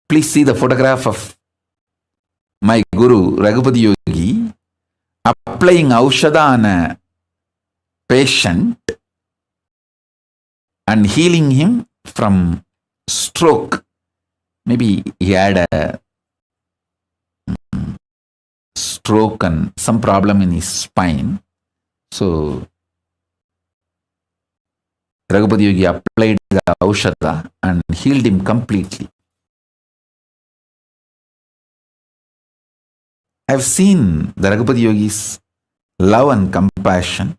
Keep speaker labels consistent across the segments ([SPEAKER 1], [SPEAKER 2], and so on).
[SPEAKER 1] Please see the photograph of my Guru Raghupati Yogi applying Aushadha on a patient and healing him from stroke. Maybe he had a stroke and some problem in his spine. So Raghupati Yogi applied the Aushadha and healed him completely. I've seen the Raghupati Yogi's love and compassion.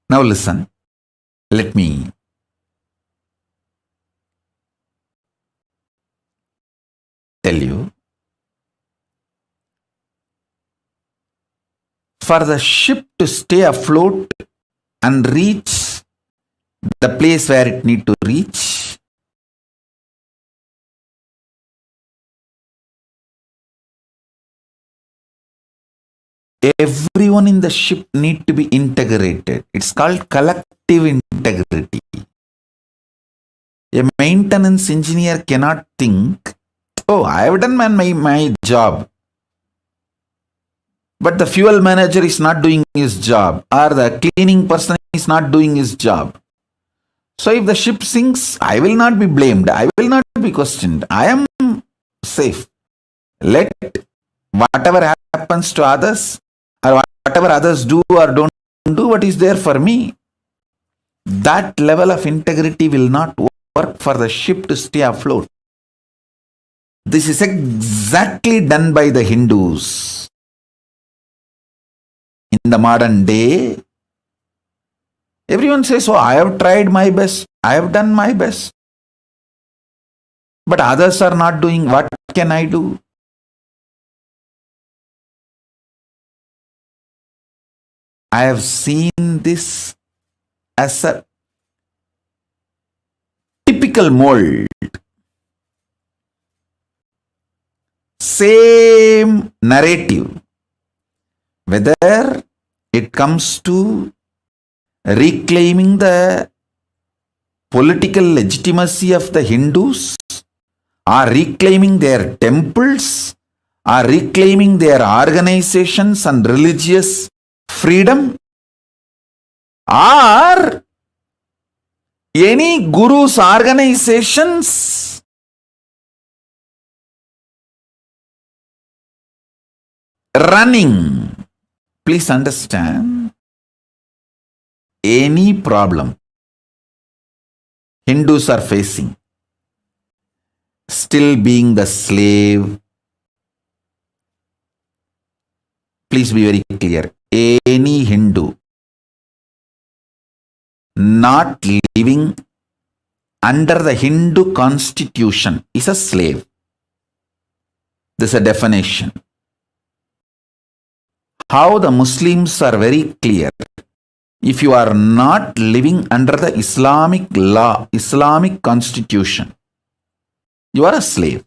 [SPEAKER 1] Now listen, let me tell you. For the ship to stay afloat and reach the place where it need to reach, everyone in the ship need to be integrated. It's called collective integrity. A maintenance engineer cannot think, oh, I have done my job, but the fuel manager is not doing his job, or the cleaning person is not doing his job. So if the ship sinks, I will not be blamed. I will not be questioned. I am safe. Let whatever happens to others, or whatever others do or don't do, what is there for me. That level of integrity will not work for the ship to stay afloat. This is exactly done by the Hindus. In the modern day, everyone says, oh, I have tried my best, I have done my best. But others are not doing, what can I do? I have seen this as a typical mold. Same narrative. Whether it comes to reclaiming the political legitimacy of the Hindus, or reclaiming their temples, or reclaiming their organizations and religious freedom, or any guru's organizations, running. Please understand, any problem Hindus are facing, still being the slave. Please be very clear. Any Hindu not living under the Hindu constitution is a slave. This is a definition. How the Muslims are very clear. If you are not living under the Islamic law, Islamic constitution, you are a slave.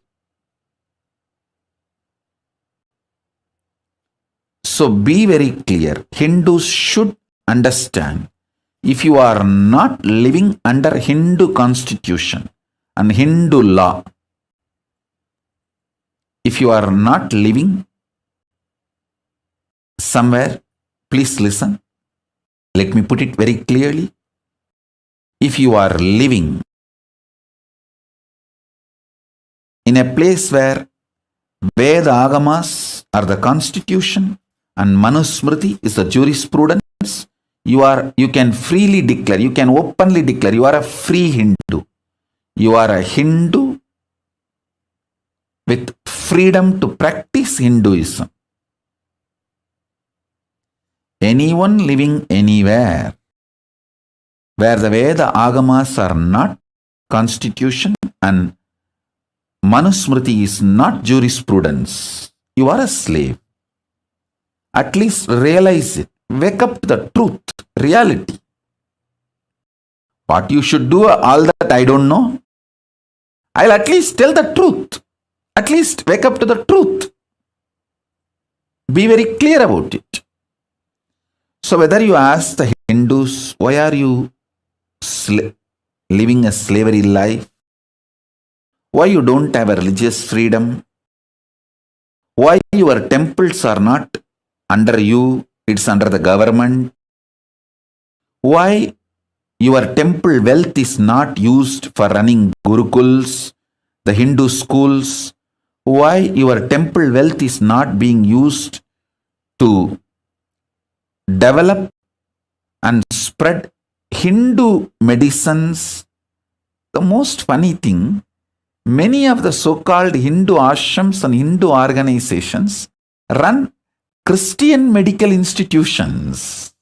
[SPEAKER 1] So be very clear. Hindus should understand, if you are not living under Hindu constitution and Hindu law, if you are not living somewhere, please listen. Let me put it very clearly. If you are living in a place where Veda Agamas are the constitution and Manusmriti is the jurisprudence, you can freely declare, you can openly declare, you are a free Hindu. You are a Hindu with freedom to practice Hinduism. Anyone living anywhere where the Veda Agamas are not constitution and Manusmriti is not jurisprudence, you are a slave. At least realize it. Wake up to the truth, reality. What you should do, all that I don't know. I'll at least tell the truth. At least wake up to the truth. Be very clear about it. So whether you ask the Hindus, why are you living a slavery life? Why you don't have a religious freedom? Why your temples are not under you, it's under the government? Why your temple wealth is not used for running gurukuls, the Hindu schools? Why your temple wealth is not being used to develop and spread Hindu medicines? The most funny thing, many of the so-called Hindu ashrams and Hindu organizations run Christian medical institutions.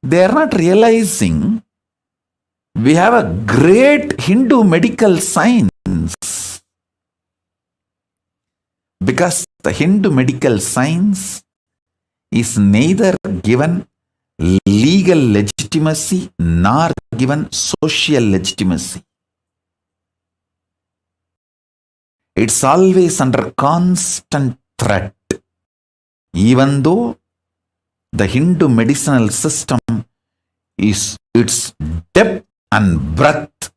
[SPEAKER 1] They are not realizing we have a great Hindu medical science, because the Hindu medical science is neither given legal legitimacy nor given social legitimacy. It's always under constant threat. Even though the Hindu medicinal system is its depth and breadth,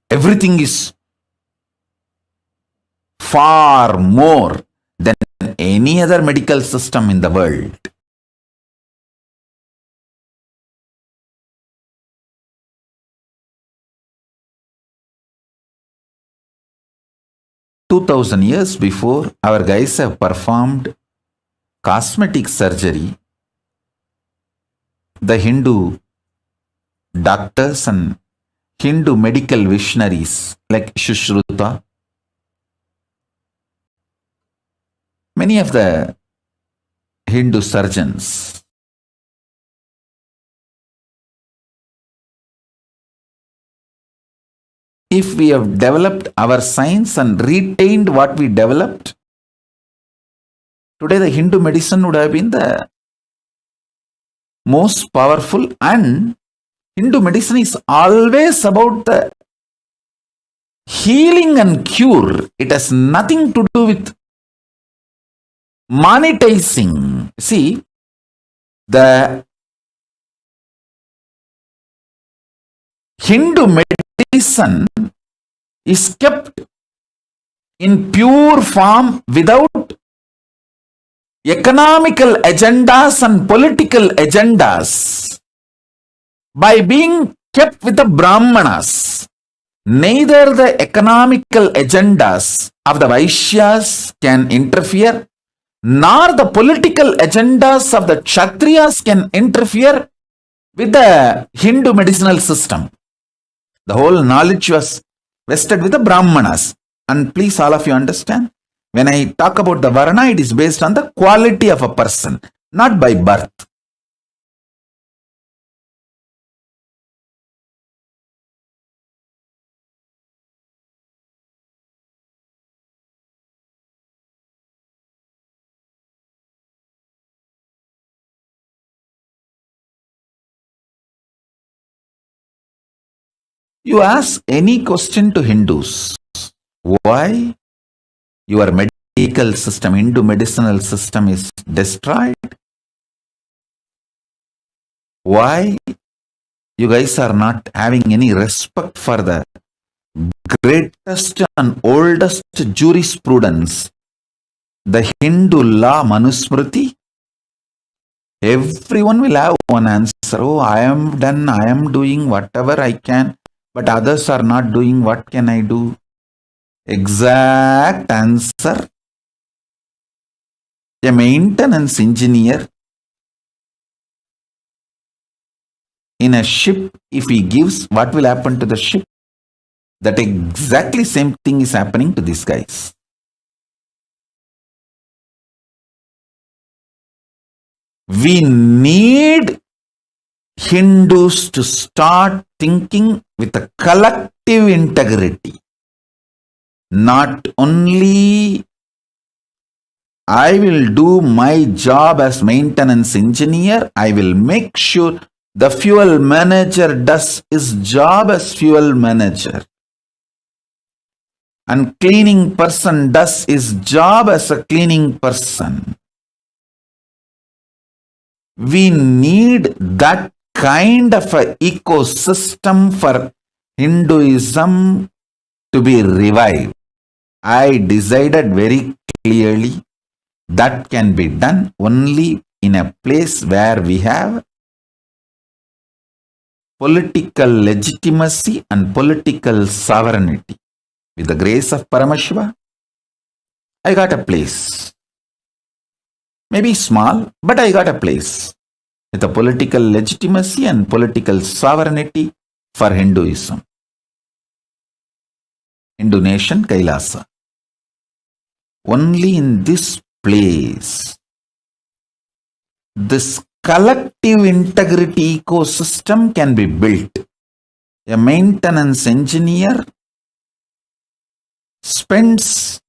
[SPEAKER 1] everything is far more than any other medical system in the world. "2,000 years before, our guys have performed cosmetic surgery. The Hindu doctors and Hindu medical visionaries like Shushruta, many of the Hindu surgeons, if we have developed our science and retained what we developed, today the Hindu medicine would have been the most powerful. And Hindu medicine is always about the healing and cure. It has nothing to do with monetizing. See, the Hindu medicine is kept in pure form without economical agendas and political agendas. By being kept with the Brahmanas, neither the economical agendas of the Vaishyas can interfere, nor the political agendas of the Kshatriyas can interfere with the Hindu medicinal system. The whole knowledge was vested with the Brahmanas. And please, all of you understand, when I talk about the Varna, it is based on the quality of a person, not by birth. You ask any question to Hindus, why your medical system, Hindu medicinal system is destroyed? Why you guys are not having any respect for the greatest and oldest jurisprudence, the Hindu law Manusmriti? Everyone will have one answer. Oh, I am done, I am doing whatever I can, but others are not doing. What can I do? Exact answer. A maintenance engineer in a ship, if he gives, what will happen to the ship? That exactly same thing is happening to these guys. We need Hindus to start thinking with a collective integrity. Not only I will do my job as maintenance engineer, I will make sure the fuel manager does his job as fuel manager. and cleaning person does his job as a cleaning person. We need that kind of an ecosystem for Hinduism to be revived. I decided very clearly that can be done only in a place where we have political legitimacy and political sovereignty. With the grace of Paramashiva, I got a place. Maybe small, but I got a place with a political legitimacy and political sovereignty for Hinduism. Hindu nation, Kailasa. Only in this place, this collective integrity ecosystem can be built. A maintenance engineer spends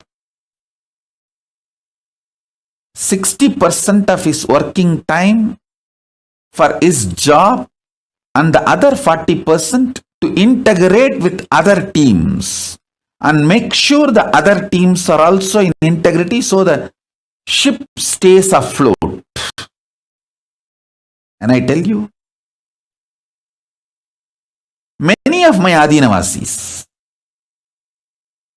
[SPEAKER 1] 60% of his working time for his job and the other 40% to integrate with other teams and make sure the other teams are also in integrity so the ship stays afloat. And I tell you, many of my Adinavasis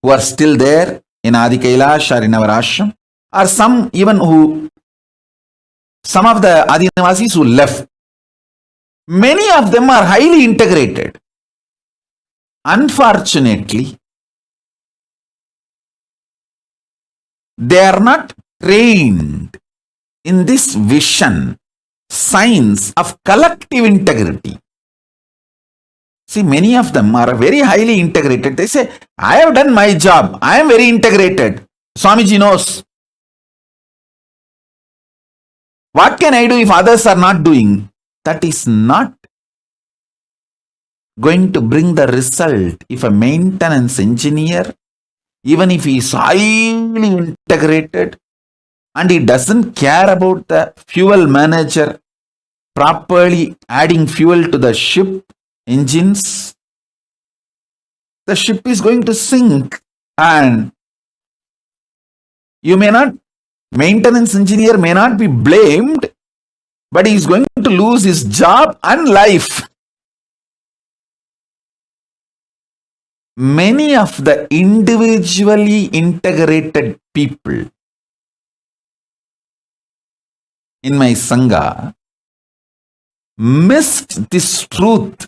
[SPEAKER 1] who are still there in Adi Kailash or in our ashram, or some of the Adinavasis who left, many of them are highly integrated. Unfortunately, they are not trained in this vision, science of collective integrity. See, many of them are very highly integrated. They say, I have done my job. I am very integrated. Swamiji knows. What can I do if others are not doing? That is not going to bring the result if a maintenance engineer, even if he is highly integrated and he doesn't care about the fuel manager properly adding fuel to the ship engines, the ship is going to sink. And maintenance engineer may not be blamed, but he is going to lose his job and life. Many of the individually integrated people in my Sangha missed this truth.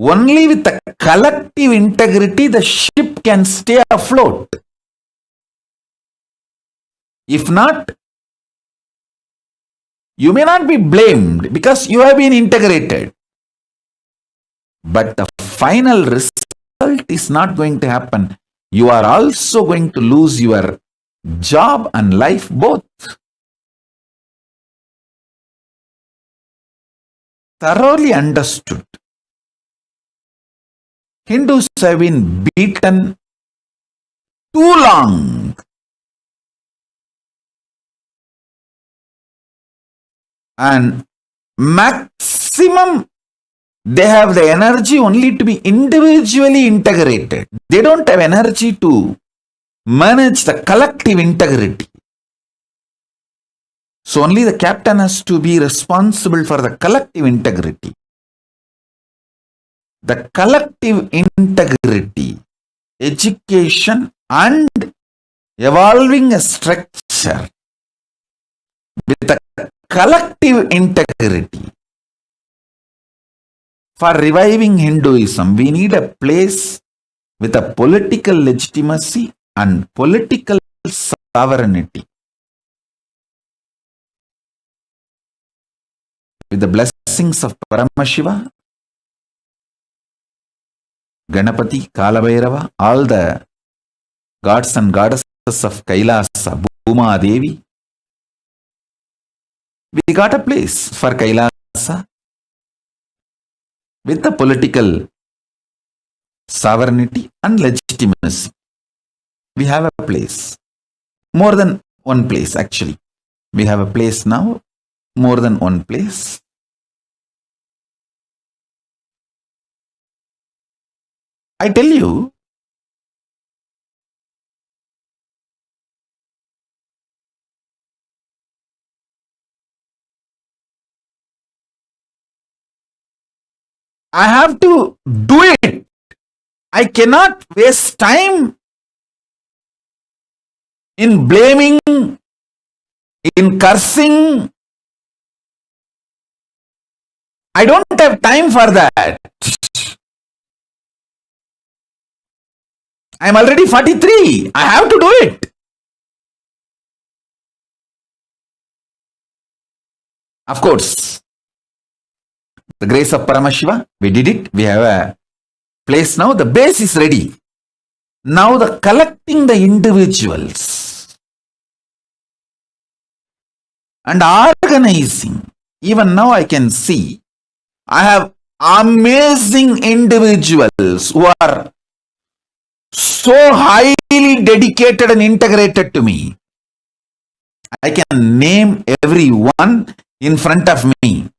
[SPEAKER 1] Only with the collective integrity, the ship can stay afloat. If not, you may not be blamed because you have been integrated. But the final result is not going to happen. You are also going to lose your job and life both. Thoroughly understood. Hindus have been beaten too long. And maximum, they have the energy only to be individually integrated. They don't have energy to manage the collective integrity. So only the captain has to be responsible for the collective integrity. The collective integrity, education and evolving a structure with the collective integrity. For reviving Hinduism, we need a place with a political legitimacy and political sovereignty. With the blessings of Paramashiva, Ganapati, Kalabhairava, all the gods and goddesses of Kailasa, Bhuma Devi, we got a place for Kailasa with the political sovereignty and legitimacy. We have a place. More than one place, actually. We have a place now, more than one place. I tell you, I have to do it. I cannot waste time in blaming, in cursing. I don't have time for that. I'm already 43. I have to do it. Of course, the grace of Paramashiva, we did it. We have a place now. The base is ready. Now the collecting the individuals and organizing. Even now I can see I have amazing individuals who are so highly dedicated and integrated to me. I can name everyone in front of me.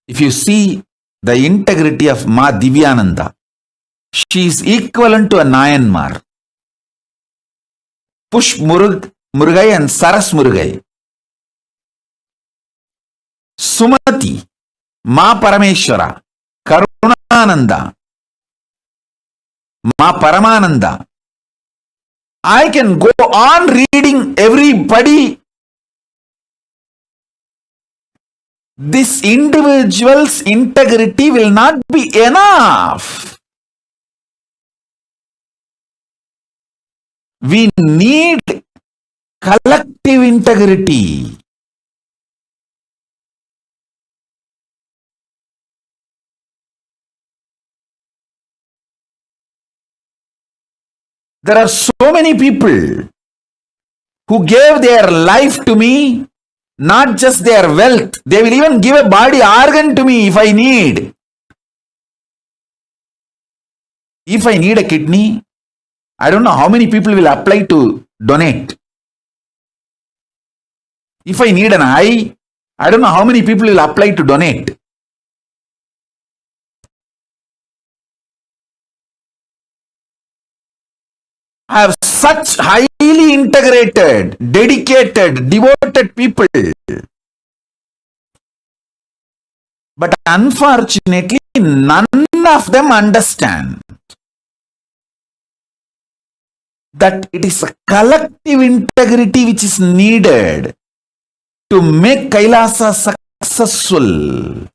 [SPEAKER 1] If you see the integrity of Ma Divyananda, she is equivalent to a Nayanmar. Push Murugai and Saras Murugai. Sumati, Ma Parameshwara, Karunananda, Ma Paramananda. I can go on reading everybody. This individual's integrity will not be enough. We need collective integrity. There are so many people who gave their life to me, not just their wealth. They will even give a body organ to me if I need. If I need a kidney, I don't know how many people will apply to donate. If I need an eye, I don't know how many people will apply to donate. I have such highly integrated, dedicated, devoted people. But unfortunately, none of them understand that it is a collective integrity which is needed to make Kailasa successful.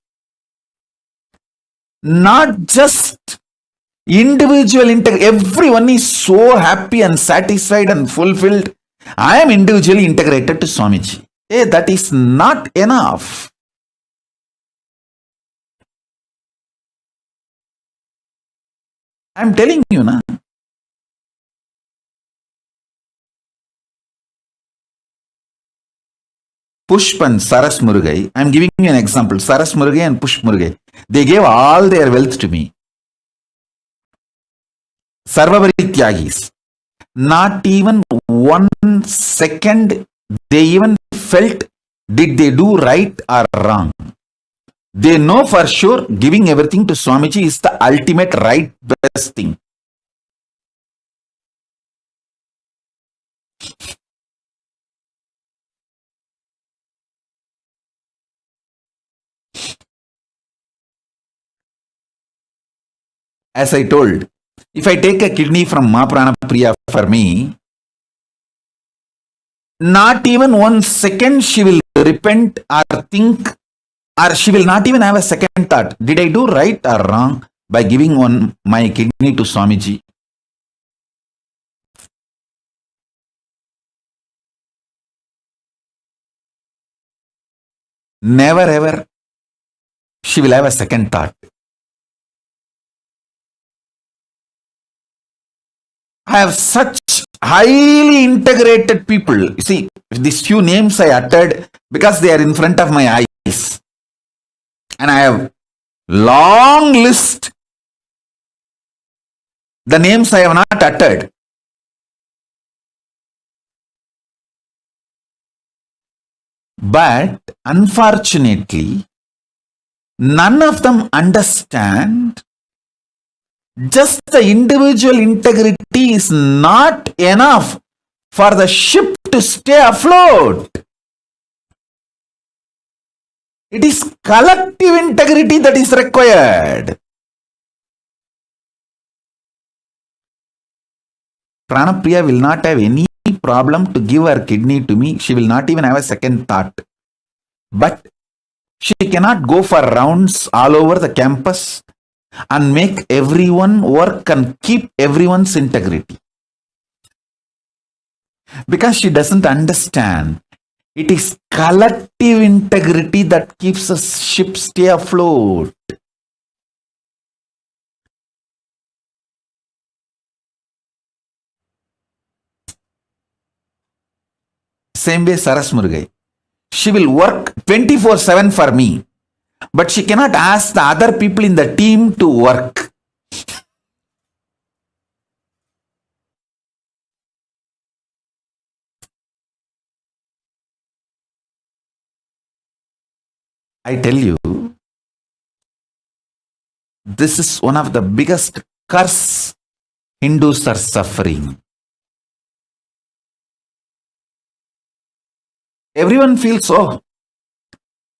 [SPEAKER 1] Not just individual integrity. Everyone is so happy and satisfied and fulfilled. I am individually integrated to Swamiji. Hey, that is not enough. I am telling you now. Pushp and Saras Murugai. I am giving you an example. Saras Murugai and Pushp Murugai. They gave all their wealth to me. Sarvavari Tyagis. Not even 1 second they even felt did they do right or wrong. They know for sure giving everything to Swamiji is the ultimate right best thing. As I told, if I take a kidney from Ma Prana Priya for me, not even 1 second she will repent or think, or she will not even have a second thought. Did I do right or wrong by giving my kidney to Swamiji? Never ever she will have a second thought. I have such highly integrated people. You see, these few names I uttered because they are in front of my eyes. And I have long list. The names I have not uttered. But unfortunately, none of them understand just the individual integrity is not enough for the ship to stay afloat. It is collective integrity that is required. Pranapriya will not have any problem to give her kidney to me. She will not even have a second thought. But she cannot go for rounds all over the campus and make everyone work and keep everyone's integrity. Because she doesn't understand. It is collective integrity that keeps a ship stay afloat. Same way Saras Murugai. She will work 24/7 for me, but she cannot ask the other people in the team to work. I tell you, this is one of the biggest curse Hindus are suffering. Everyone feels, oh,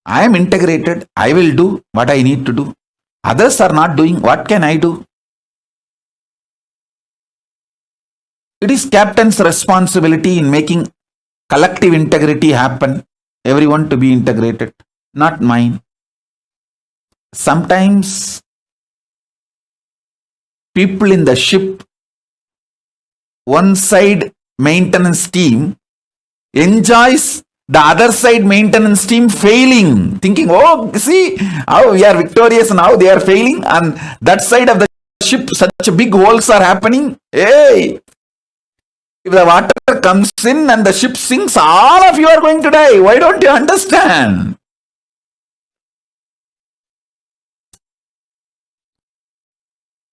[SPEAKER 1] I am integrated, I will do what I need to do. Others are not doing, what can I do? It is captain's responsibility in making collective integrity happen, everyone to be integrated, not mine. Sometimes people in the ship, one side maintenance team enjoys the other side maintenance team failing, thinking, oh, see how we are victorious now, they are failing, and that side of the ship, such big holes are happening. Hey, if the water comes in and the ship sinks, all of you are going to die. Why don't you understand?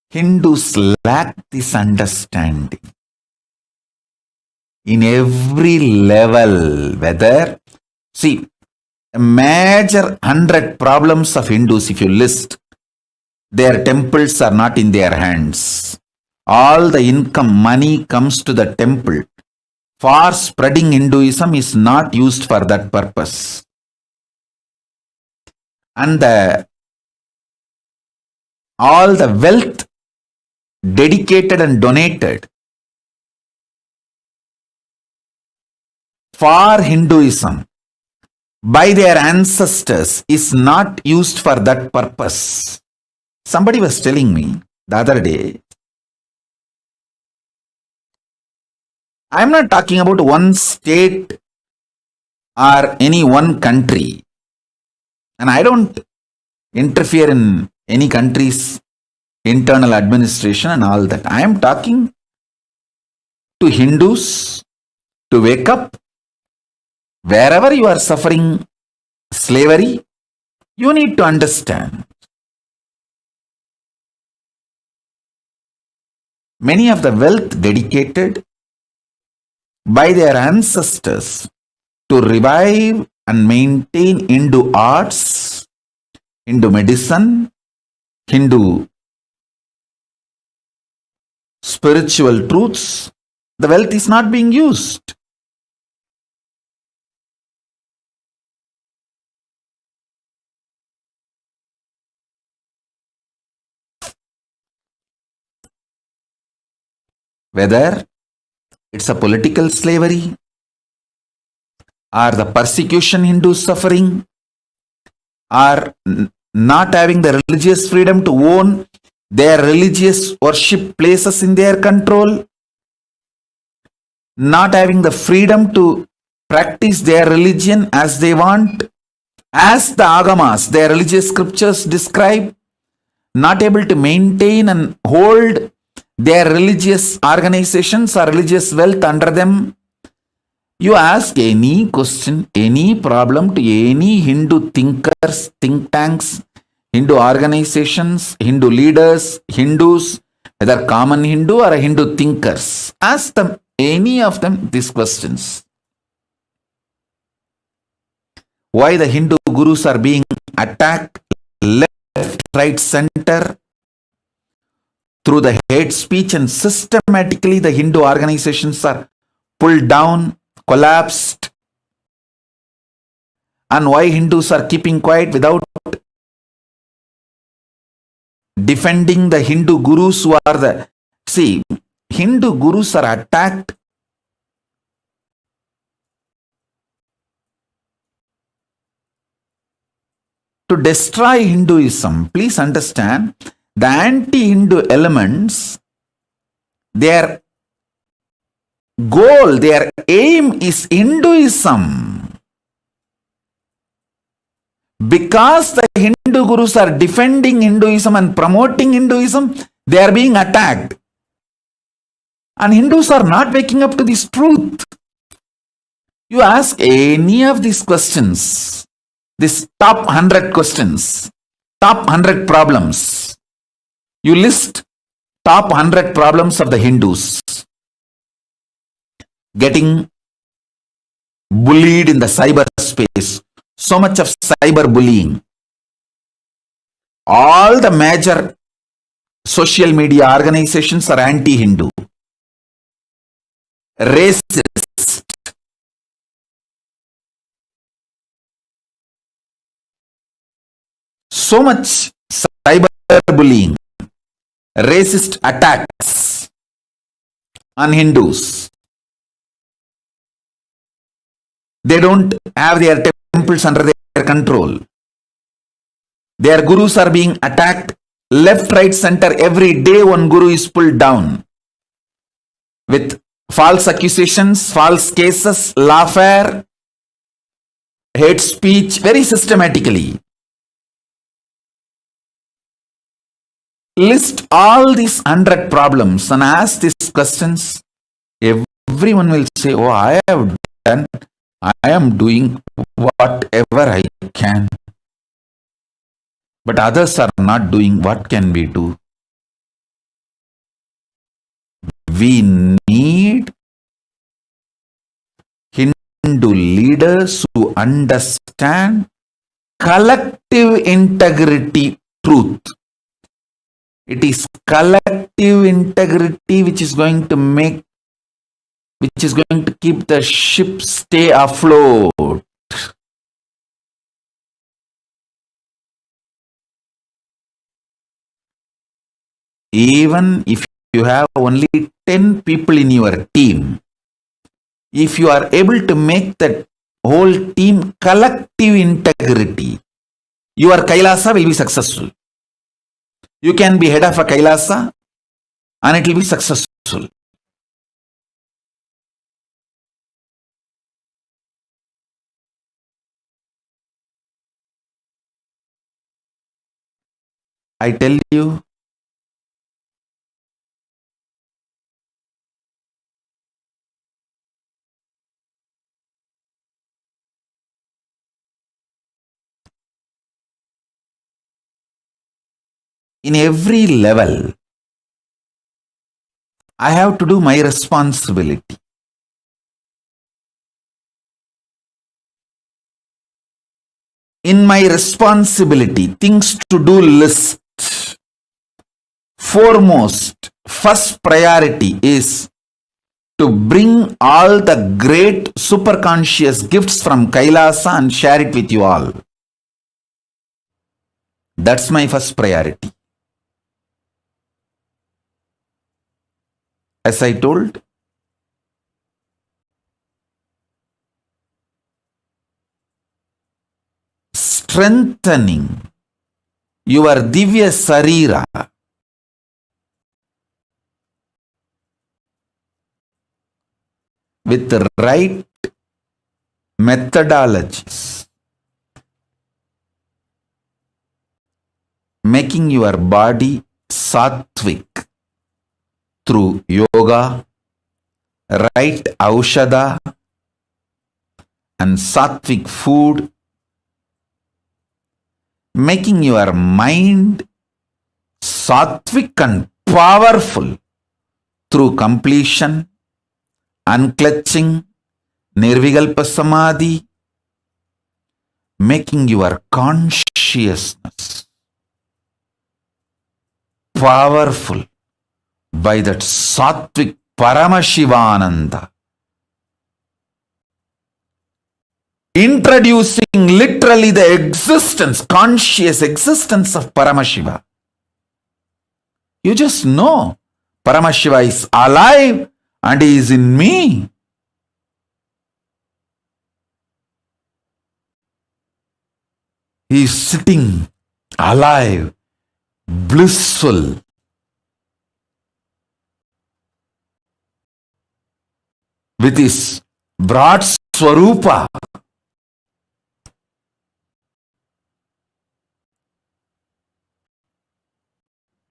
[SPEAKER 1] Hindus lack this understanding. In every level, whether, see, a major 100 problems of Hindus, if you list, their temples are not in their hands. All the income, money comes to the temple. For spreading Hinduism is not used for that purpose. And all the wealth dedicated and donated for Hinduism by their ancestors is not used for that purpose. Somebody was telling me the other day, I am not talking about one state or any one country, and I don't interfere in any country's internal administration and all that. I am talking to Hindus to wake up. Wherever you are suffering slavery, you need to understand. Many of the wealth dedicated by their ancestors to revive and maintain Hindu arts, Hindu medicine, Hindu spiritual truths, the wealth is not being used. Whether it's a political slavery or the persecution Hindus suffering or not having the religious freedom to own their religious worship places in their control, not having the freedom to practice their religion as they want, as the agamas, their religious scriptures describe, not able to maintain and hold their religious organizations or religious wealth under them. You ask any question, any problem to any Hindu thinkers, think tanks, Hindu organizations, Hindu leaders, Hindus, whether common Hindu or Hindu thinkers, ask them, any of them, these questions. Why the Hindu gurus are being attacked left, right, center through the hate speech, and systematically the Hindu organizations are pulled down, collapsed, and why Hindus are keeping quiet without defending the Hindu gurus who are the... See, Hindu gurus are attacked to destroy Hinduism. Please understand, the anti-Hindu elements, their goal, their aim is Hinduism. Because the Hindu gurus are defending Hinduism and promoting Hinduism, they are being attacked. And Hindus are not waking up to this truth. You ask any of these questions, this top 100 questions, top 100 problems. You list top 100 problems of the Hindus. Getting bullied in the cyberspace. So much of cyberbullying. All the major social media organizations are anti-Hindu. Racist. So much cyberbullying. Racist attacks on Hindus. They don't have their temples under their control. Their gurus are being attacked left, right, center. Every day one guru is pulled down with false accusations, false cases, lawfare, hate speech, very systematically. List all these 100 problems and ask these questions. Everyone will say, oh, I have done, I am doing whatever I can. But others are not doing. What can we do? We need Hindu leaders who understand collective integrity truth. It is collective integrity which is going to keep the ship stay afloat. Even if you have only 10 people in your team, if you are able to make that whole team collective integrity, your Kailasa will be successful. You can be head of a Kailasa and it will be successful. I tell you, in every level, I have to do my responsibility. In my responsibility, things to do list, foremost, first priority is to bring all the great superconscious gifts from Kailasa and share it with you all. That's my first priority. As I told, strengthening your Divya Sarira with the right methodologies, making your body sattvic through yoga, right aushadha and sattvic food, making your mind sattvic and powerful through completion, unclutching, nirvikalpa samadhi, making your consciousness powerful by that sattvic Paramashivananda. introducing literally the existence, conscious existence of Paramashiva. You just know Paramashiva is alive and he is in me. He is sitting alive, blissful. With his broad Swarupa.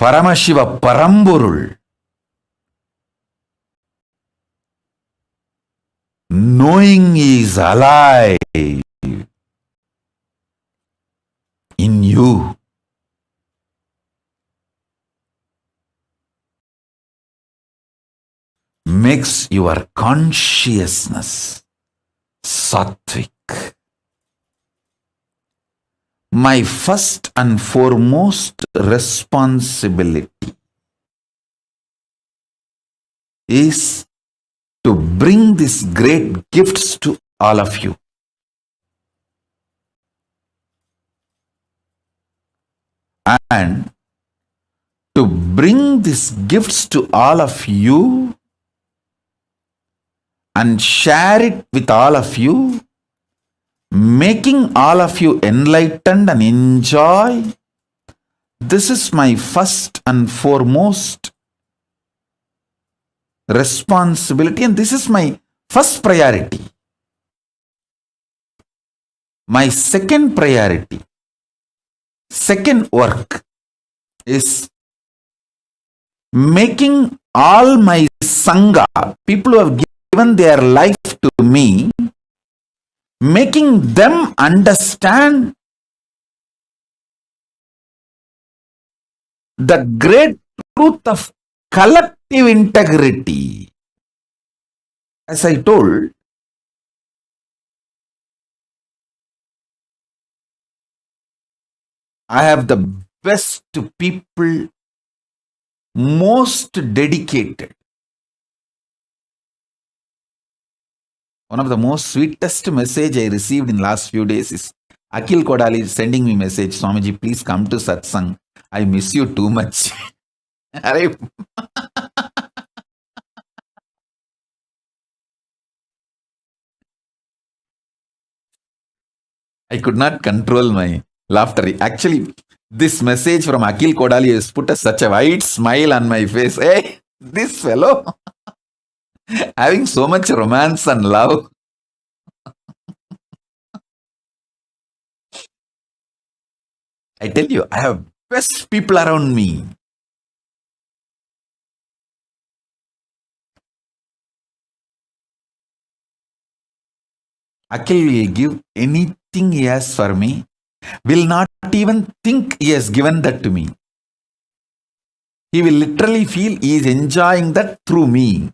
[SPEAKER 1] Paramashiva Paramburul. Knowing he is alive in you. Makes your consciousness sattvic. My first and foremost responsibility is to bring these great gifts to all of you. And to bring these gifts to all of you and share it with all of you, making all of you enlightened and enjoy. This is my first and foremost responsibility, and this is my first priority. My second priority, second work is making all my Sangha, people who have given their life to me, making them understand the great truth of collective integrity. As I told, I have the best people, most dedicated. One of the most sweetest message I received in last few days is Akhil Kodali sending me message, Swamiji, please come to Satsang. I miss you too much. I could not control my laughter. Actually, this message from Akhil Kodali has put such a wide smile on my face. Hey, this fellow having so much romance and love. I tell you, I have best people around me. Akhil will give anything he has for me, will not even think he has given that to me. He will literally feel he is enjoying that through me.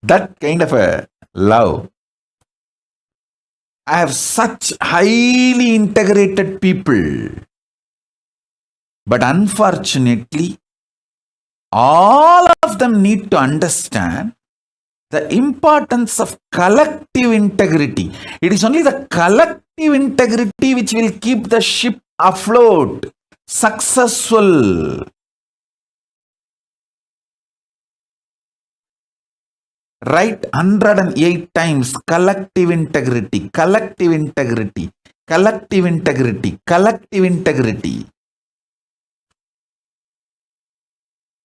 [SPEAKER 1] That kind of a love. I have such highly integrated people. But unfortunately, all of them need to understand the importance of collective integrity. It is only the collective integrity which will keep the ship afloat, successful. Write 108 times collective integrity, collective integrity, collective integrity, collective integrity.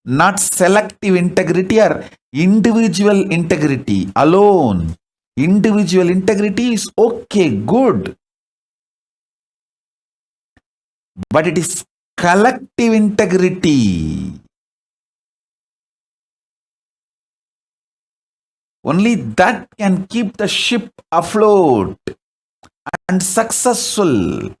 [SPEAKER 1] Not selective integrity or individual integrity alone. Individual integrity is okay, good. But it is collective integrity. Only that can keep the ship afloat and successful.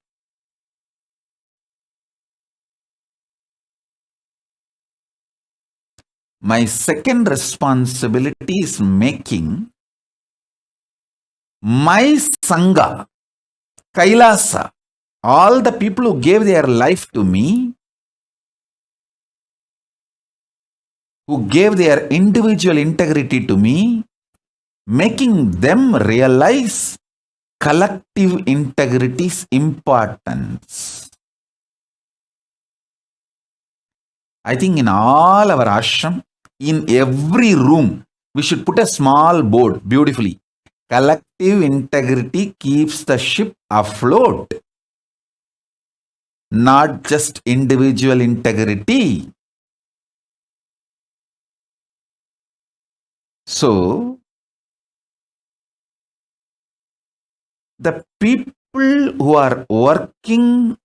[SPEAKER 1] My second responsibility is making my Sangha, Kailasa, all the people who gave their life to me, who gave their individual integrity to me, making them realize collective integrity's importance. I think in all our ashram, in every room, we should put a small board beautifully. Collective integrity keeps the ship afloat, not just individual integrity. So, the people who are working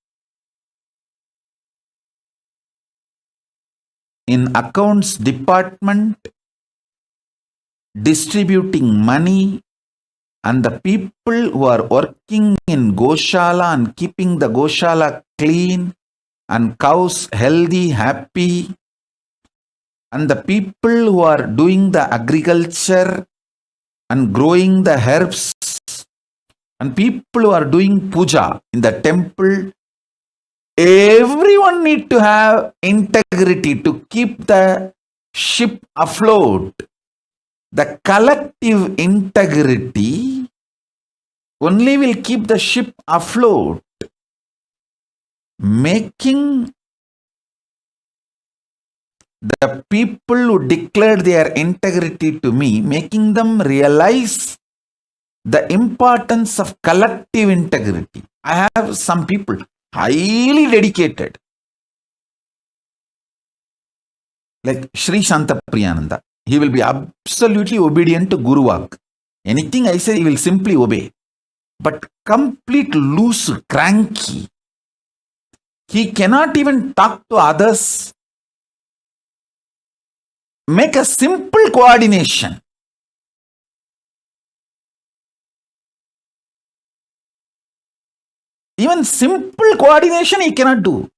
[SPEAKER 1] in accounts department, distributing money, and the people who are working in Goshala and keeping the Goshala clean and cows healthy, happy, and the people who are doing the agriculture and growing the herbs, and people who are doing puja in the temple, everyone need to have integrity to keep the ship afloat. The collective integrity only will keep the ship afloat, making the people who declared their integrity to me, making them realize the importance of collective integrity. I have some people highly dedicated, like Sri Shanta Priyananda. He will be absolutely obedient to Guru Vak. Anything I say, he will simply obey. But complete loose, cranky. He cannot even talk to others. Make a simple coordination. Even simple coordination he cannot do.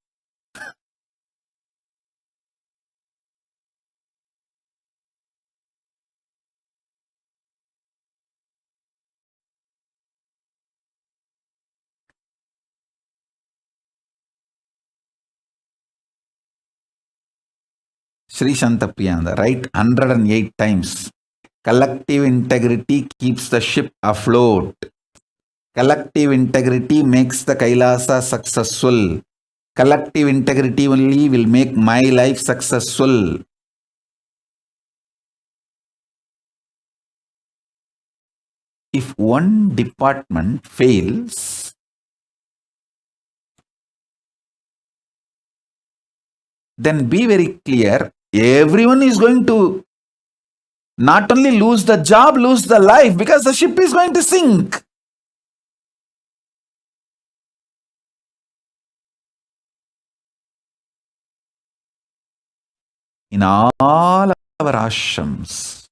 [SPEAKER 1] Sri Shanta Priyananda, write 108 times. Collective integrity keeps the ship afloat. Collective integrity makes the Kailasa successful. Collective integrity only will make my life successful. If one department fails, then be very clear, everyone is going to not only lose the job, lose the life, because the ship is going to sink. In all our ashrams,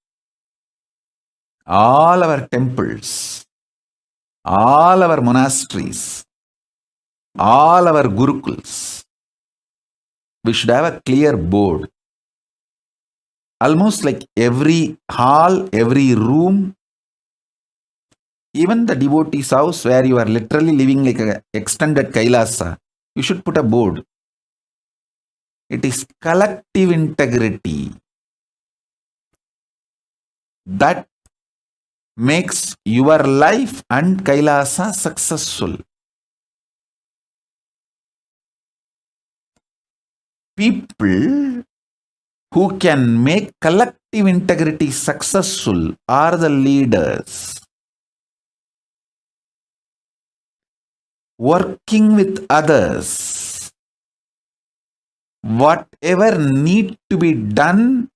[SPEAKER 1] all our temples, all our monasteries, all our gurukuls, we should have a clear board. Almost like every hall, every room, even the devotee's house where you are literally living like an extended Kailasa, you should put a board. It is collective integrity that makes your life and Kailasa successful. People who can make collective integrity successful are the leaders. Working with others, whatever need to be done,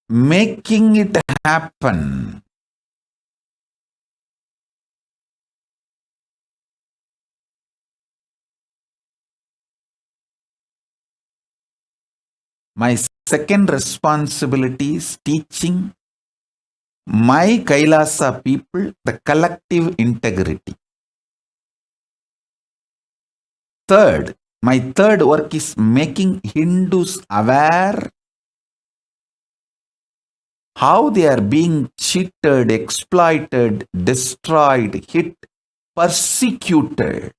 [SPEAKER 1] making it happen. My second responsibility is teaching my Kailasa people the collective integrity. Third, my third work is making Hindus aware how they are being cheated, exploited, destroyed, hit, persecuted.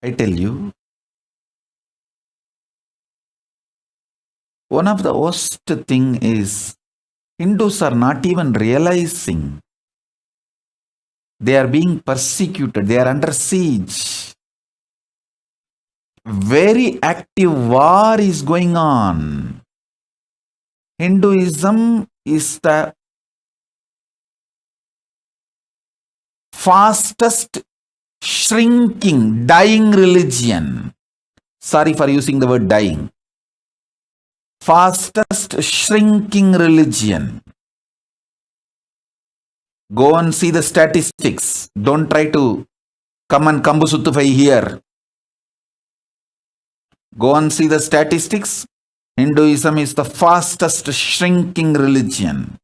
[SPEAKER 1] I tell you, one of the worst thing is Hindus are not even realizing they are being persecuted. They are under siege. Very active war is going on. Hinduism is the fastest shrinking, dying religion. Sorry for using the word dying. Fastest shrinking religion. Go and see the statistics. Don't try to come and Kambusutufai here. Go and see the statistics. Hinduism is the fastest shrinking religion.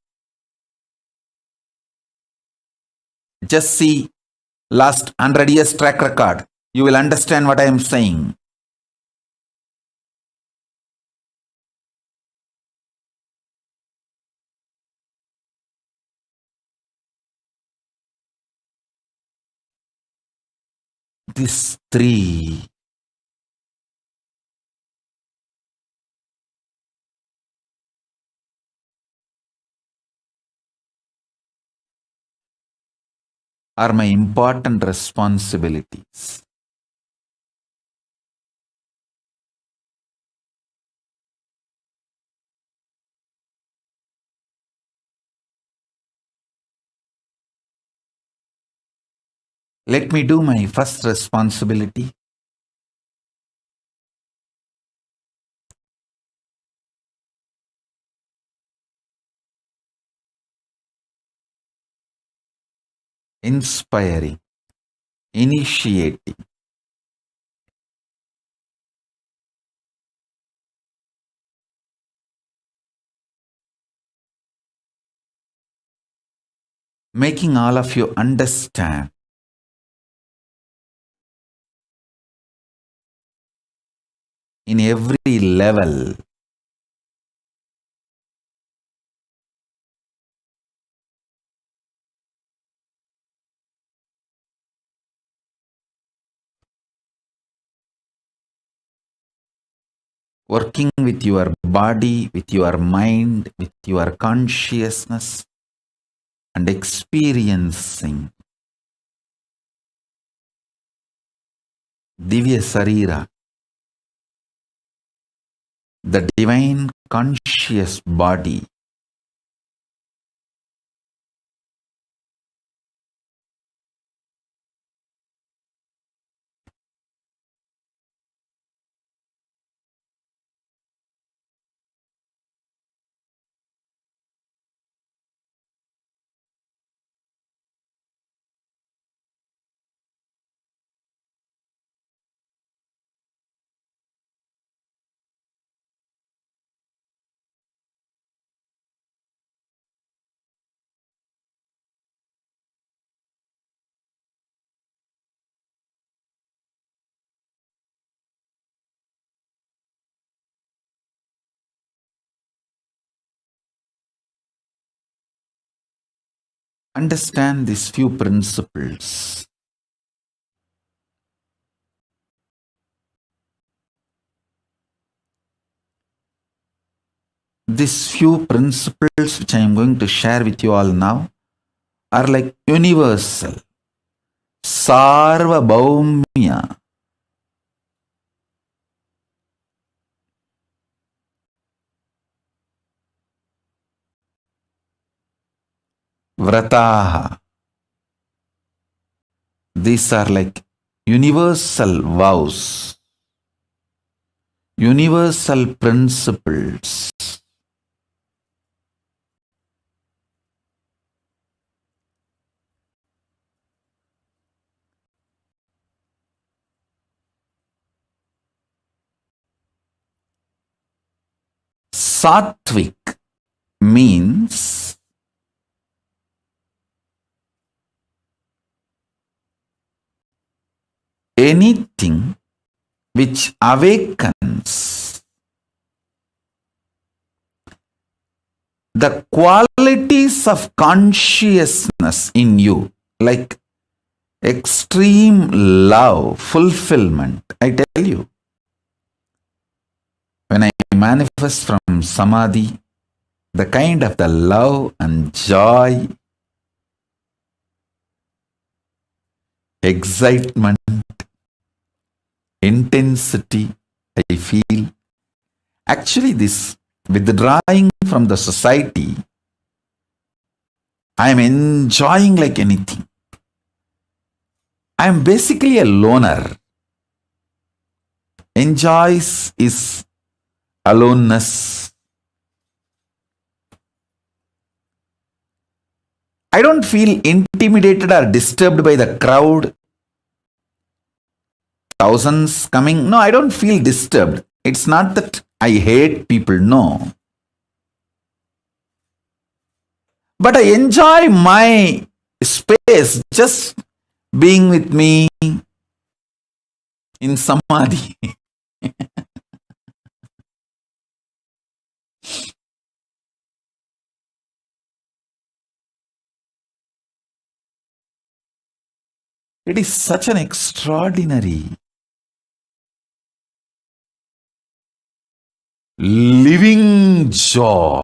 [SPEAKER 1] Just see last 100 years track record. You will understand what I am saying. These three are my important responsibilities. Let me do my first responsibility. Inspiring, initiating, making all of you understand in every level working with your body, with your mind, with your consciousness, and experiencing Divya Sarira, the divine conscious body. Understand these few principles. These few principles which I am going to share with you all now are like universal. Sarvabhaumya. Vrataha. These are like universal vows, universal principles. Sattvic means anything which awakens the qualities of consciousness in you. Like extreme love, fulfillment. I tell you, when I manifest from Samadhi, the kind of the love and joy, excitement, intensity I feel, actually this withdrawing from the society, I am enjoying like anything. I am basically a loner. Enjoys is aloneness. I don't feel intimidated or disturbed by the crowd. Thousands coming. No, I don't feel disturbed. It's not that I hate people, no. But I enjoy my space just being with me in Samadhi. It is such an extraordinary living joy,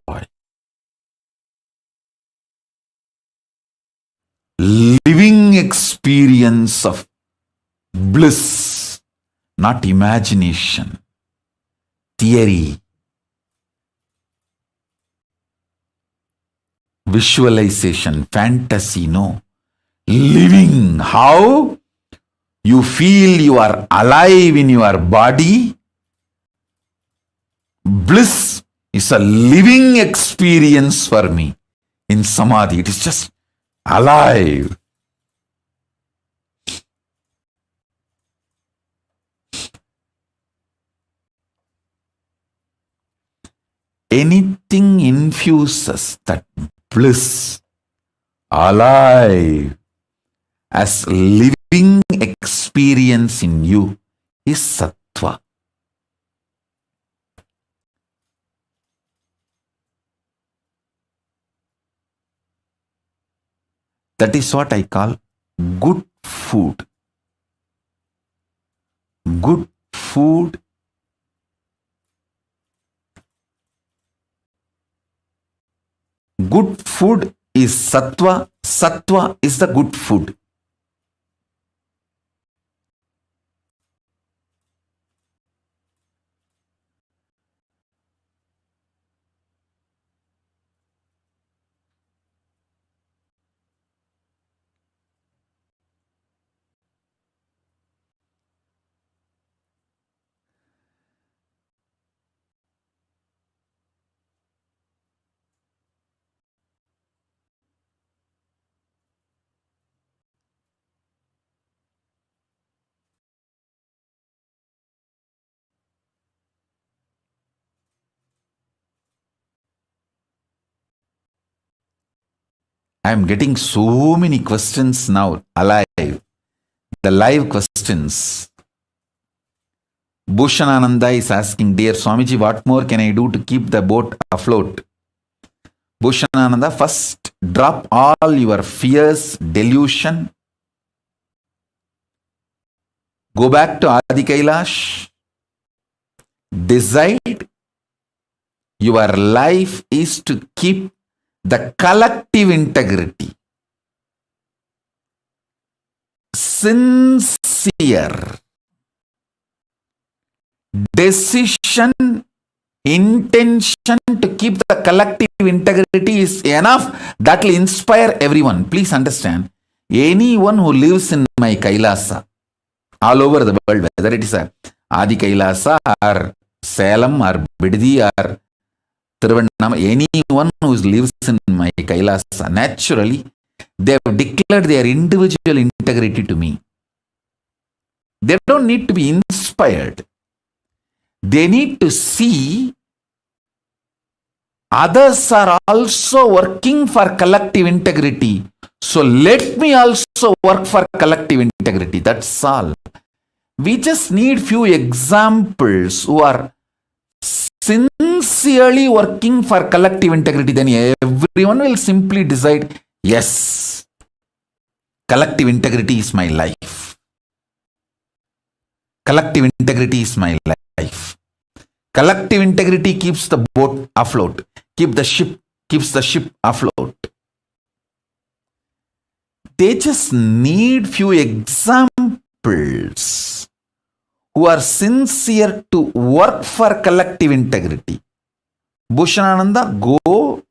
[SPEAKER 1] living experience of bliss, not imagination, theory, visualization, fantasy, no. Living, how you feel you are alive in your body. Bliss is a living experience for me in Samadhi. It is just alive. Anything infuses that bliss, alive, as living experience in you is sattva. That is what I call good food. Good food is sattva. Sattva is the good food. I am getting so many questions now, alive. The live questions. Bhushanananda is asking, Dear Swamiji, what more can I do to keep the boat afloat? Bhushanananda, first drop all your fears, delusion. Go back to Adi Kailash. Decide your life is to keep the collective integrity. Sincere decision, intention to keep the collective integrity is enough. That will inspire everyone. Please understand, anyone who lives in my Kailasa, all over the world, whether it is a Adi Kailasa or Salem or Biddi or Tiruvannama, anyone who lives in my Kailasa, naturally, they have declared their individual integrity to me. They don't need to be inspired. They need to see others are also working for collective integrity. So let me also work for collective integrity. That's all. We just need few examples who are sincerely working for collective integrity. Then everyone will simply decide, yes, Collective integrity is my life. Collective integrity is my life. Collective integrity keeps the boat afloat, keeps the ship afloat. They just need few examples who are sincere to work for collective integrity. Bhushanananda, go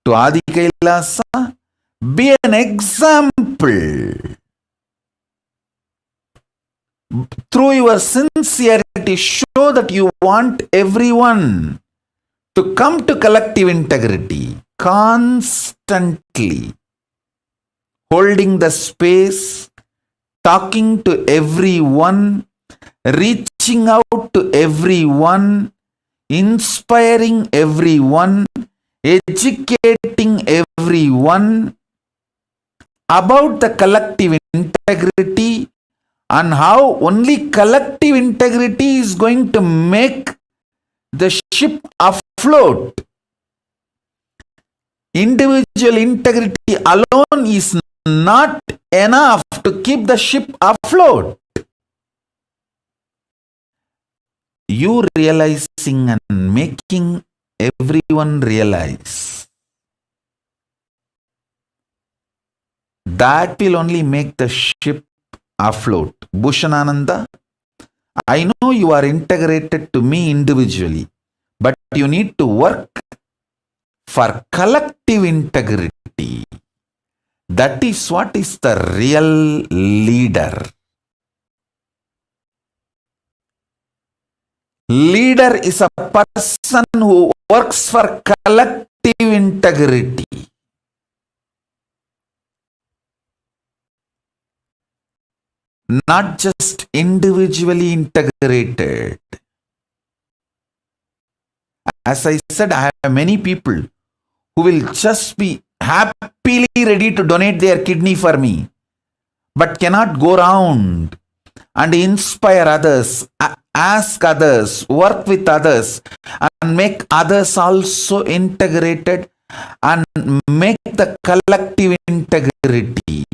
[SPEAKER 1] to Adi Kailasa, be an example. Through your sincerity, show that you want everyone to come to collective integrity constantly, holding the space, talking to everyone, reaching out to everyone, inspiring everyone, educating everyone about the collective integrity and how only collective integrity is going to make the ship afloat. Individual integrity alone is not enough to keep the ship afloat. You realizing and making everyone realize, that will only make the ship afloat. Bhushanananda, I know you are integrated to me individually, but you need to work for collective integrity. That is what is the real leader. Leader is a person who works for collective integrity. Not just individually integrated. As I said, I have many people who will just be happily ready to donate their kidney for me, but cannot go around and inspire others, ask others, work with others, and make others also integrated and make the collective integrity.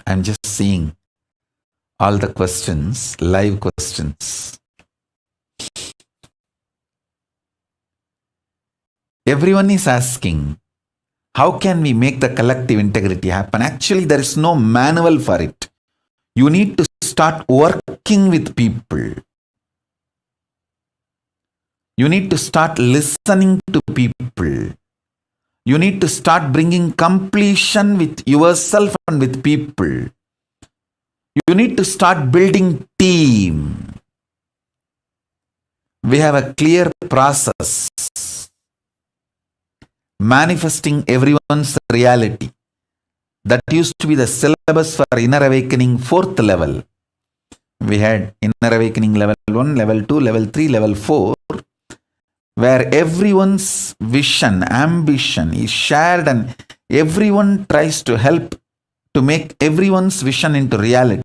[SPEAKER 1] I'm just seeing all the questions, live questions. Everyone is asking, how can we make the collective integrity happen? Actually, there is no manual for it. You need to start working with people. You need to start listening to people. You need to start bringing completion with yourself and with people. You need to start building team. We have a clear process. Manifesting everyone's reality. That used to be the syllabus for Inner Awakening 4th level. We had Inner Awakening level 1, level 2, level 3, level 4, where everyone's vision, ambition is shared and everyone tries to help to make everyone's vision into reality.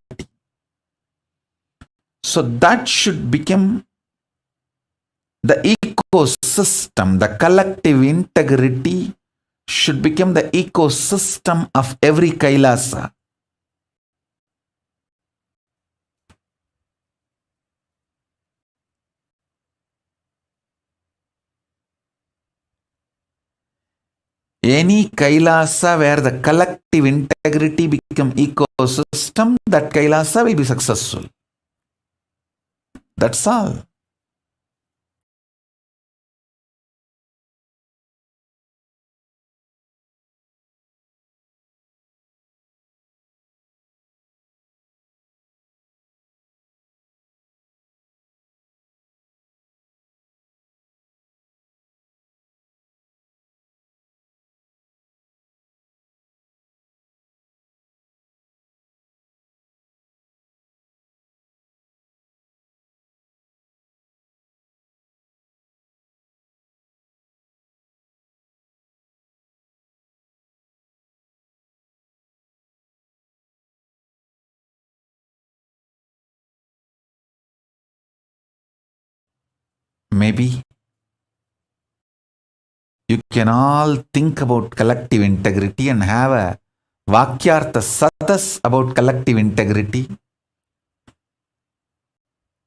[SPEAKER 1] So that should become the ecosystem, the collective integrity should become the ecosystem of every Kailasa. Any Kailasa where the collective integrity become ecosystem, that Kailasa will be successful. That's all. maybe you can all think about collective integrity and have a Vakyartha Sadas about collective integrity.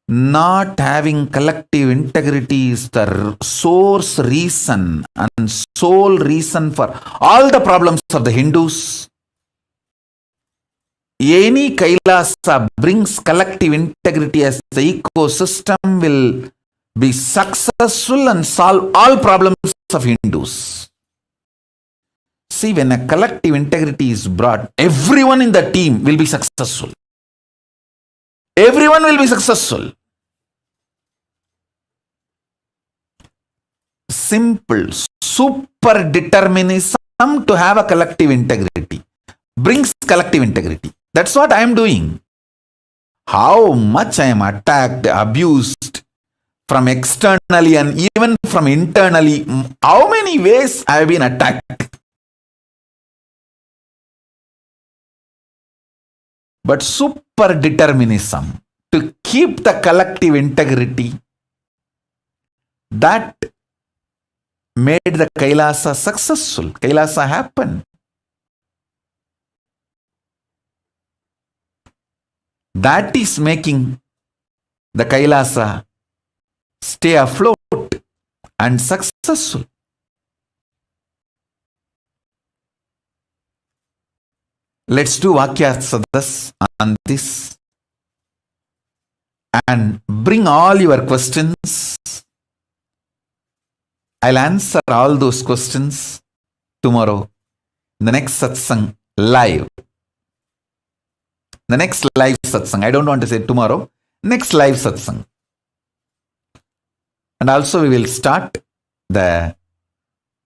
[SPEAKER 1] Not having collective integrity is the source reason and sole reason for all the problems of the Hindus. Any Kailasa brings collective integrity as the ecosystem will be successful and solve all problems of Hindus. See, when a collective integrity is brought, everyone in the team will be successful. Everyone will be successful. Simple, super determinism to have a collective integrity brings collective integrity. That's what I am doing. How much I am attacked, abused from externally and even from internally, how many ways I have been attacked. But super determinism to keep the collective integrity, that made the Kailasa successful. Kailasa happened. That is making the Kailasa stay afloat and successful. Let's do Vakyartha Sadas on this and bring all your questions. I'll answer all those questions tomorrow in the next satsang live. The next live satsang. I don't want to say tomorrow. Next live satsang. And also we will start the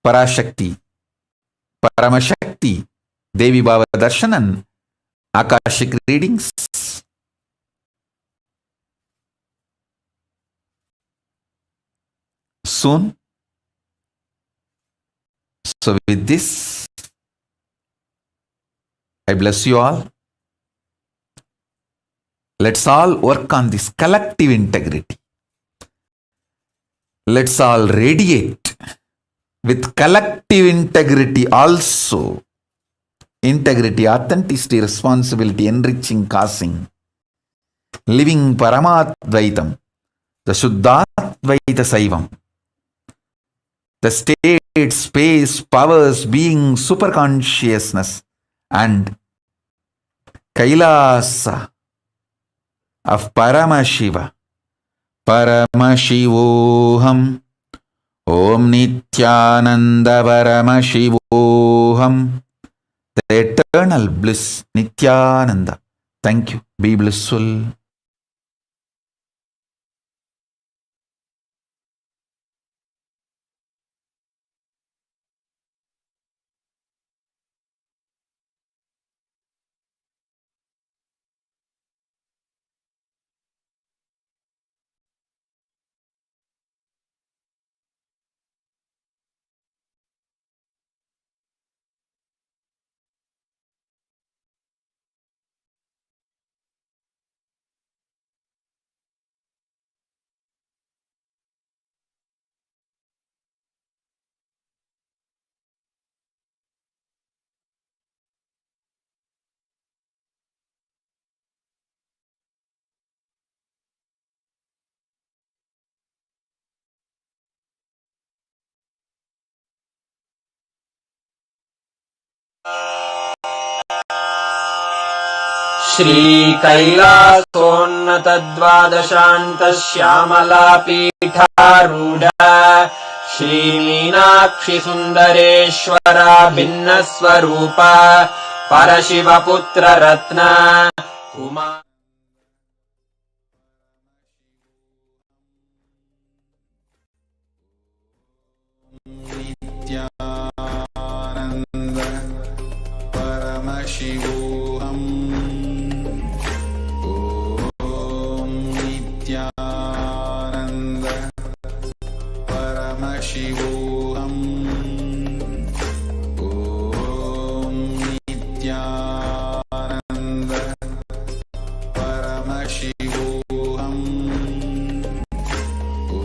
[SPEAKER 1] Parashakti, Paramashakti, Devi Bhava Darshan and Akashic readings. Soon. So with this, I bless you all. Let's all work on this collective integrity. Let's all radiate with collective integrity also. Integrity, authenticity, responsibility, enriching, causing, living Paramadvaitam, the Shuddhadvaita Saivam, the state, space, powers, being, superconsciousness, and Kailasa of Paramashiva. Paramashivoham Om Nityananda Paramashivoham. The eternal bliss, Nityananda. Thank you. Be blissful.
[SPEAKER 2] श्रीकैलासोन्नतद्वादशान्त श्यामलापीठारूढा श्रीमीनाक्षि सुन्दरेश्वरा भिन्नस्वरूपा परशिवपुत्र रत्न उमा
[SPEAKER 3] नित्यानन्द परमशिवोऽहम् ॐ नित्यानन्द परमशिवोऽहम् ॐ नित्यानन्द परमशिवोऽहम् ॐ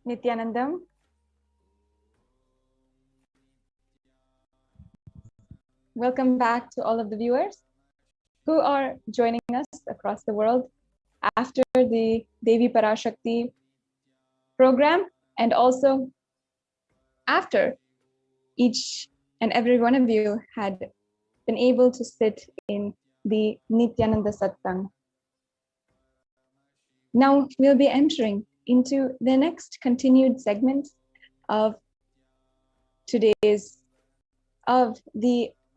[SPEAKER 4] Nityanandam. Welcome back to all of the viewers who are joining us across the world after the Devi Parashakti program, and also after each and every one of you had been able to sit in the Nityananda Satsang. Now we'll be entering into the next continued segment of the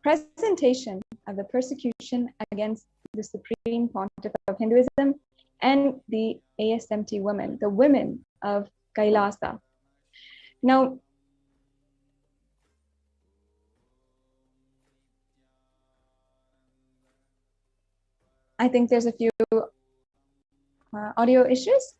[SPEAKER 4] presentation of the persecution against the Supreme Pontiff of Hinduism and the ASMT women, the women of Kailasa. Now, I think there's a few audio issues.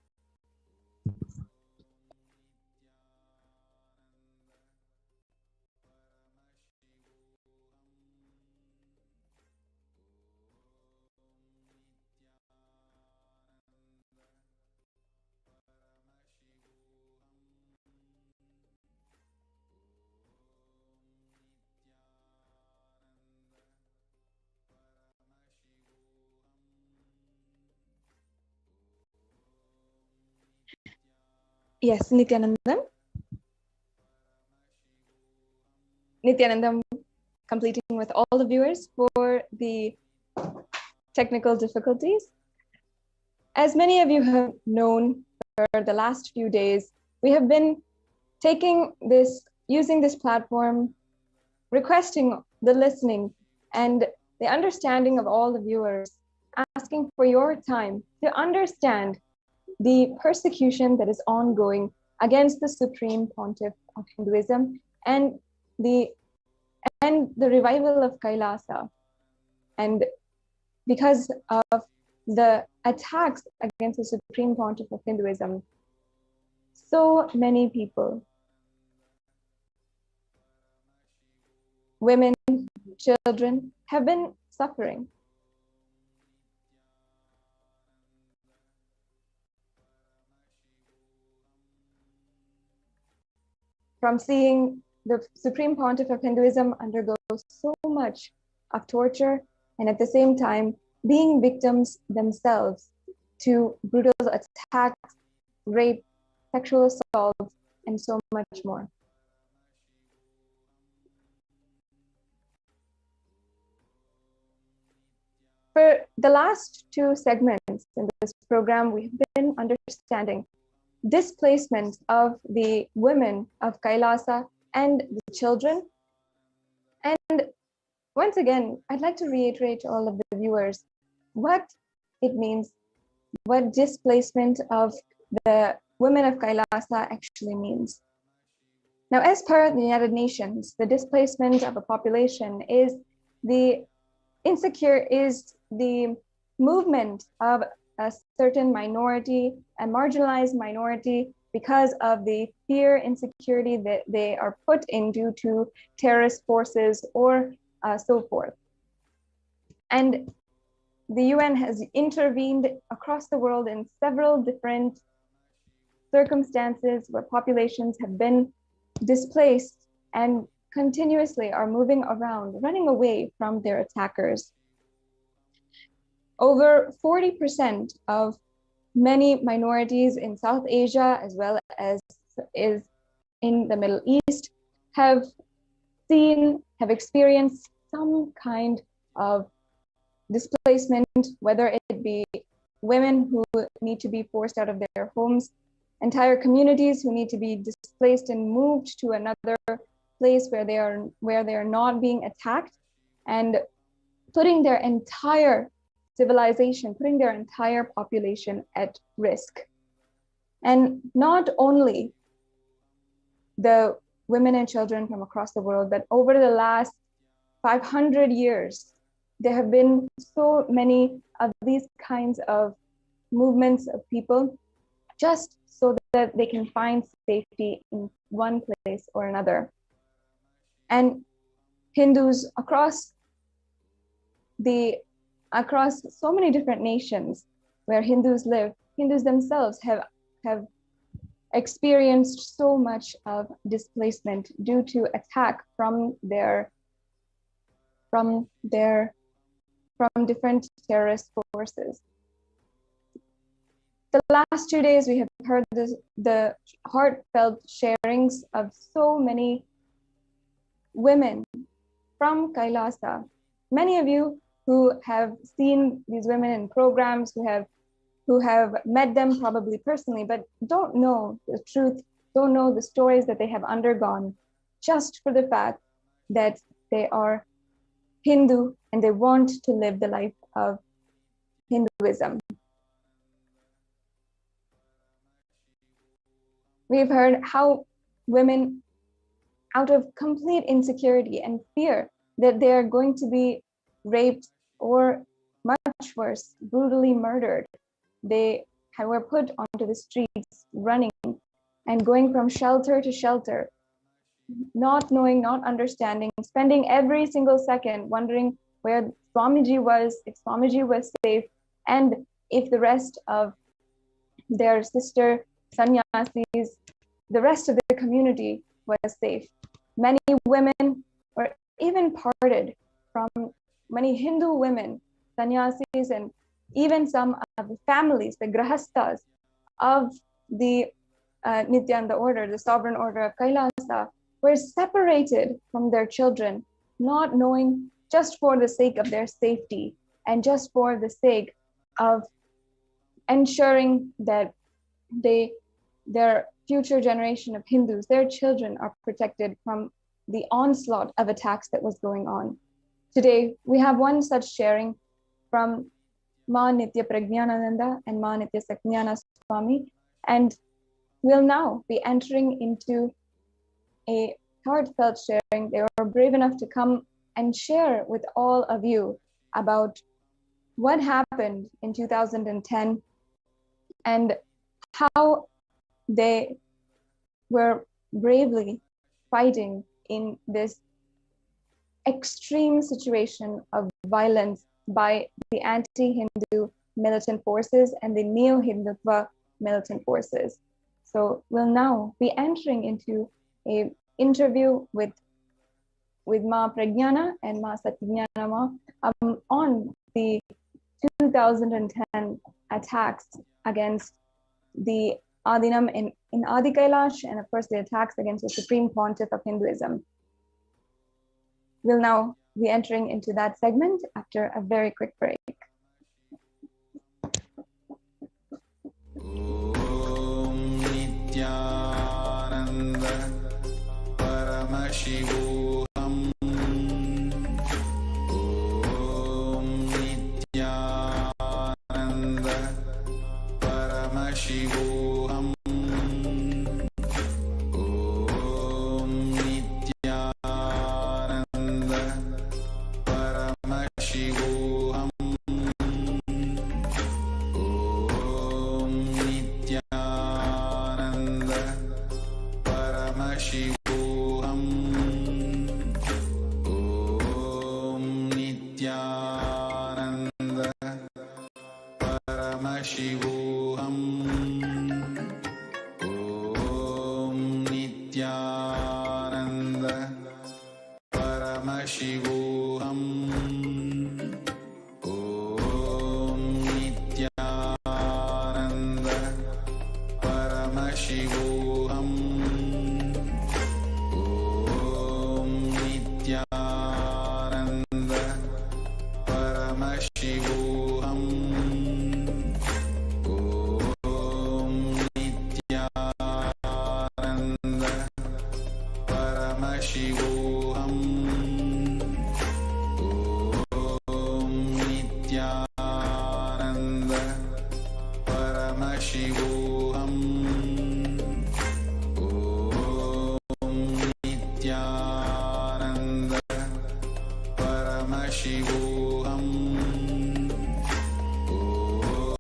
[SPEAKER 4] Yes, Nityanandam. Nityanandam completing with all the viewers for the technical difficulties. As many of you have known for the last few days, we have been using this platform, requesting the listening and the understanding of all the viewers, asking for your time to understand the persecution that is ongoing against the Supreme Pontiff of Hinduism and the revival of Kailasa. And because of the attacks against the Supreme Pontiff of Hinduism, so many people, women, children, have been suffering. From seeing the Supreme Pontiff of Hinduism undergo so much of torture and at the same time being victims themselves to brutal attacks, rape, sexual assault, and so much more. For the last two segments in this program, we've been understanding displacement of the women of Kailasa and the children. And once again, I'd like to reiterate to all of the viewers what it means, what displacement of the women of Kailasa actually means. Now, as per the United Nations, the displacement of a population is the movement of a certain minority, a marginalized minority, because of the fear, insecurity that they are put in due to terrorist forces or so forth. And the UN has intervened across the world in several different circumstances where populations have been displaced and continuously are moving around, running away from their attackers. Over 40% of many minorities in South Asia, as well as is in the Middle East, have experienced some kind of displacement, whether it be women who need to be forced out of their homes, entire communities who need to be displaced and moved to another place where they are not being attacked, and putting their entire civilization, putting their entire population at risk. And not only the women and children from across the world, but over the last 500 years, there have been so many of these kinds of movements of people just so that they can find safety in one place or another. And Hindus across so many different nations where Hindus live, Hindus themselves have experienced so much of displacement due to attack from different terrorist forces. The last 2 days, we have heard the heartfelt sharings of so many women from Kailasa. Many of you who have seen these women in programs, who have met them probably personally, but don't know the truth, don't know the stories that they have undergone, just for the fact that they are Hindu and they want to live the life of Hinduism. We've heard how women, out of complete insecurity and fear that they are going to be raped or much worse, brutally murdered, they were put onto the streets running and going from shelter to shelter, not knowing, not understanding, spending every single second wondering where Swamiji was, if Swamiji was safe, and if the rest of their sister sannyasis, the rest of the community was safe. Many women were even parted from many Hindu women, sannyasis, and even some of the families, the grahastas of the Nityananda order, the sovereign order of Kailasa, were separated from their children, not knowing, just for the sake of their safety and just for the sake of ensuring that their future generation of Hindus, their children, are protected from the onslaught of attacks that was going on. Today, we have one such sharing from Ma Nitya Prajnanananda and Ma Nitya Saknyana Swami, and we'll now be entering into a heartfelt sharing. They were brave enough to come and share with all of you about what happened in 2010 and how they were bravely fighting in this extreme situation of violence by the anti-Hindu militant forces and the neo-Hindutva militant forces. So we'll now be entering into an interview with Ma Prajnana and Ma Satyajnana Ma on the 2010 attacks against the Adinam in Adi Kailash, and of course the attacks against the Supreme Pontiff of Hinduism. We'll now be entering into that segment after a very quick break.
[SPEAKER 3] Om Nityananda Paramashivoham. Om Nityananda Paramashivoham. Om Nityananda Paramashivoham. Om Nityananda Paramashivoham. Om Nityananda Paramashivoham. Om Nityananda Paramashivoham. Om Nityananda Paramashivoham. Om Nityananda Paramashivoham. Om Nityananda Paramashivoham. Om Nityananda Paramashivoham. Om Nityananda Paramashivoham.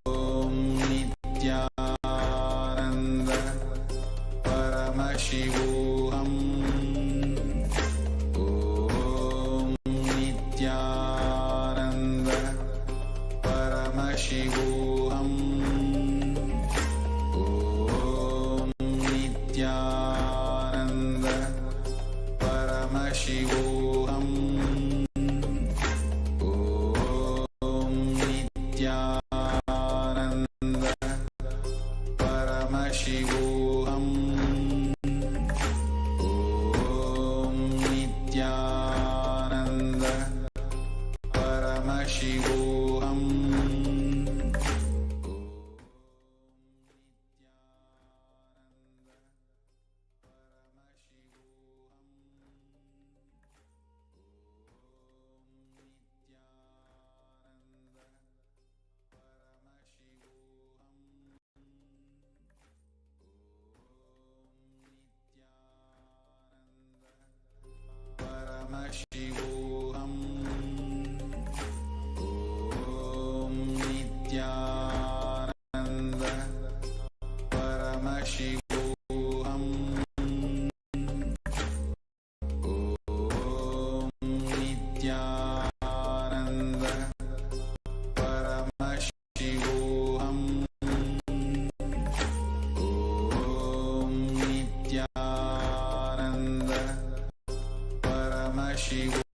[SPEAKER 3] Om Nityananda Paramashivoham. Om Nityananda Paramashivoham. Om Nityanand परमशिवोऽहम् ॐ नित्यानन्द परमशिवोऽहम् परमशिवोऽहम् ॐ नित्यानन्द परमशिवोऽहम् ॐ नित्यानन्द परमशिवोऽहम् ॐ नित्यानन्द परमशिवोऽहम्